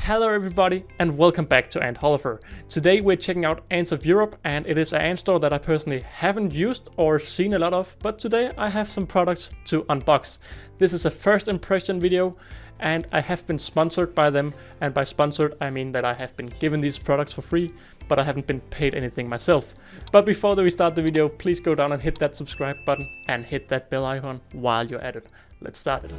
Hello everybody and welcome back to Ant Holleufer. Today we're checking out Ants of Europe, and it is an ant store that I personally haven't used or seen a lot of, but today I have some products to unbox. This is a first impression video and I have been sponsored by them, and by sponsored I mean that I have been given these products for free, but I haven't been paid anything myself. But before we start the video, please go down and hit that subscribe button and hit that bell icon while you're at it. Let's start it.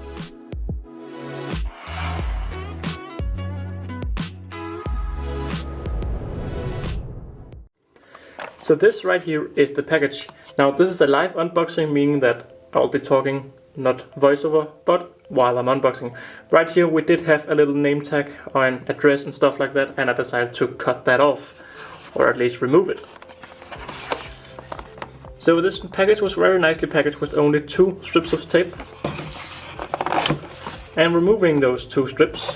So this right here is the package. Now this is a live unboxing, meaning that I'll be talking, not voiceover, but while I'm unboxing. Right here we did have a little name tag on address and stuff like that, and I decided to cut that off, or at least remove it. So this package was very nicely packaged with only 2 strips of tape. And removing those 2 strips,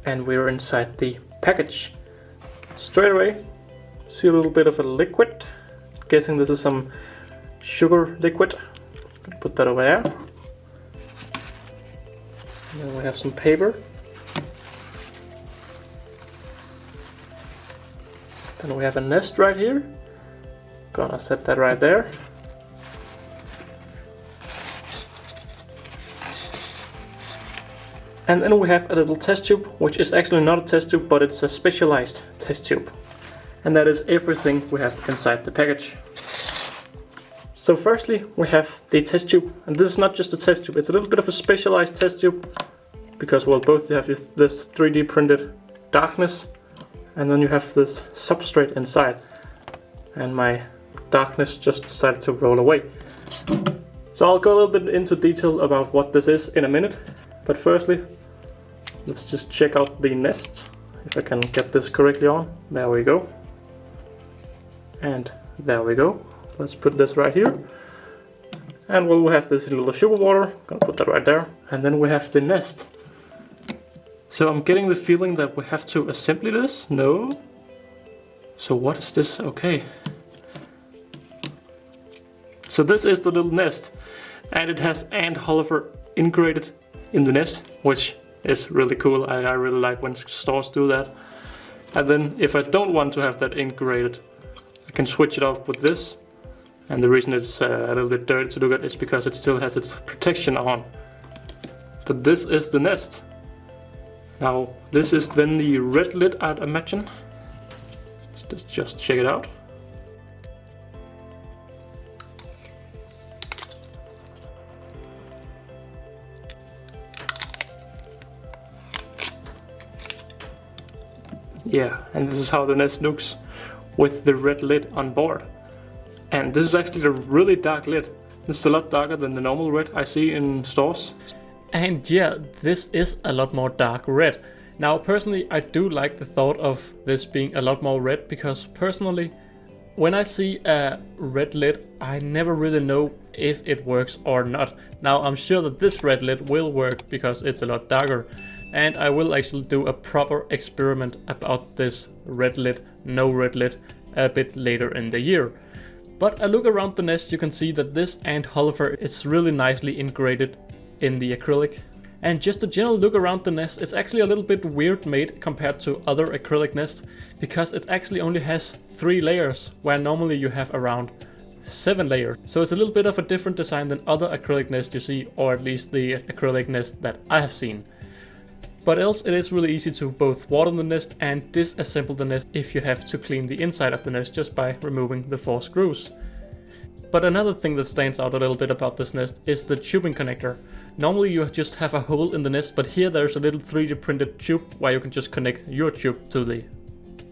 and we're inside the package. Straight away see a little bit of a liquid. Guessing this is some sugar liquid. Put that over there. And then we have some paper. Then we have a nest right here. Gonna set that right there. And then we have a little test tube, which is actually not a test tube, but it's a specialized test tube. And that is everything we have inside the package. So firstly, we have the test tube. And this is not just a test tube, it's a little bit of a specialized test tube. Because, well, both you have this 3D printed darkness, and then you have this substrate inside. And my darkness just decided to roll away. So I'll go a little bit into detail about what this is in a minute. But firstly, let's just check out the nest, if I can get this correctly on. There we go. And there we go. Let's put this right here. And we'll have this little sugar water. Gonna put that right there. And then we have the nest. So I'm getting the feeling that we have to assemble this. No. So what is this? Okay. So this is the little nest. And it has Ant Holleufer integrated in the nest, which is really cool. I really like when stores do that. And then if I don't want to have that integrated, I can switch it off with this. And the reason it's a little bit dirty to look at is because it still has its protection on. But this is the nest. Now this is then the red lid, I'd imagine. Let's just check it out. Yeah, and this is how the nest looks with the red lid on board. And this is actually a really dark lid. This is a lot darker than the normal red I see in stores. And yeah, this is a lot more dark red. Now personally, I do like the thought of this being a lot more red, because personally, when I see a red lid, I never really know if it works or not. Now I'm sure that this red lid will work because it's a lot darker. And I will actually do a proper experiment about this red lid, no red lid, a bit later in the year. But a look around the nest, you can see that this Ant Holleufer is really nicely integrated in the acrylic. And just a general look around the nest, it's actually a little bit weird made compared to other acrylic nests, because it actually only has 3 layers, where normally you have around 7 layers. So it's a little bit of a different design than other acrylic nests you see, or at least the acrylic nest that I have seen. But else it is really easy to both water the nest and disassemble the nest if you have to clean the inside of the nest just by removing the 4 screws. But another thing that stands out a little bit about this nest is the tubing connector. Normally you just have a hole in the nest, but here there's a little 3D printed tube where you can just connect your tube to the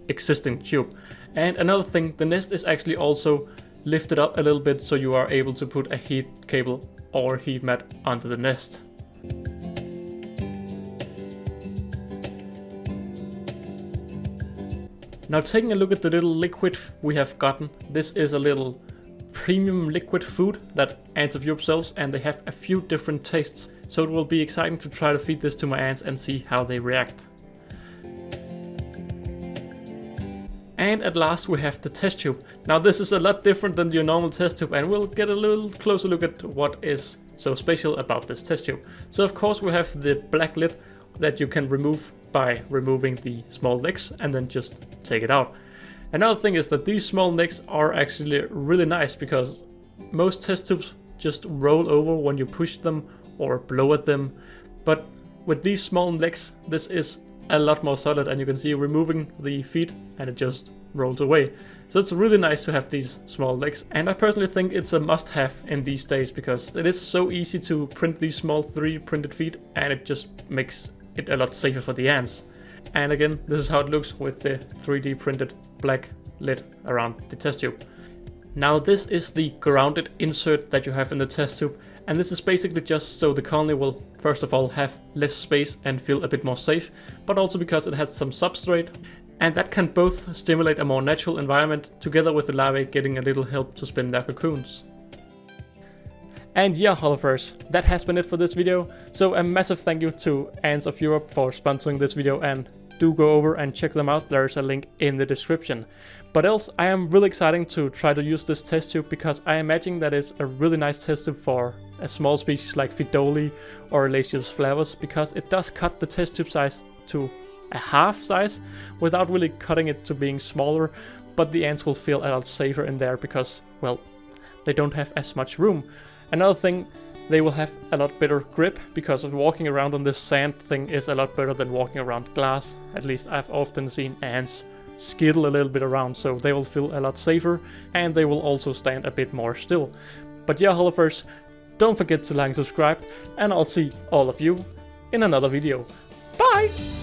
existing tube. And another thing, the nest is actually also lifted up a little bit, so you are able to put a heat cable or heat mat onto the nest. Now taking a look at the little liquid we have gotten, this is a little premium liquid food that Ants of Europe sells, and they have a few different tastes. So it will be exciting to try to feed this to my ants and see how they react. And at last we have the test tube. Now this is a lot different than your normal test tube, and we'll get a little closer look at what is so special about this test tube. So of course we have the black lid that you can remove by removing the small legs and then just take it out. Another thing is that these small legs are actually really nice because most test tubes just roll over when you push them or blow at them, but with these small legs this is a lot more solid, and you can see removing the feet and it just rolls away. So it's really nice to have these small legs, and I personally think it's a must-have in these days because it is so easy to print these small 3D printed feet, and it just makes it a lot safer for the ants. And again, this is how it looks with the 3D printed black lid around the test tube. Now this is the grounded insert that you have in the test tube, and this is basically just so the colony will first of all have less space and feel a bit more safe, but also because it has some substrate, and that can both stimulate a more natural environment together with the larvae getting a little help to spin their cocoons. And yeah, Holleufers, that has been it for this video. So a massive thank you to Ants of Europe for sponsoring this video, and do go over and check them out. There's a link in the description. But else, I am really excited to try to use this test tube because I imagine that it's a really nice test tube for a small species like Phytolii or Elaceus flavus, because it does cut the test tube size to a half size without really cutting it to being smaller, but the ants will feel a lot safer in there because, well, they don't have as much room. Another thing, they will have a lot better grip because walking around on this sand thing is a lot better than walking around glass. At least I've often seen ants skittle a little bit around, so they will feel a lot safer and they will also stand a bit more still. But yeah, Holleufers, don't forget to like and subscribe, and I'll see all of you in another video. Bye!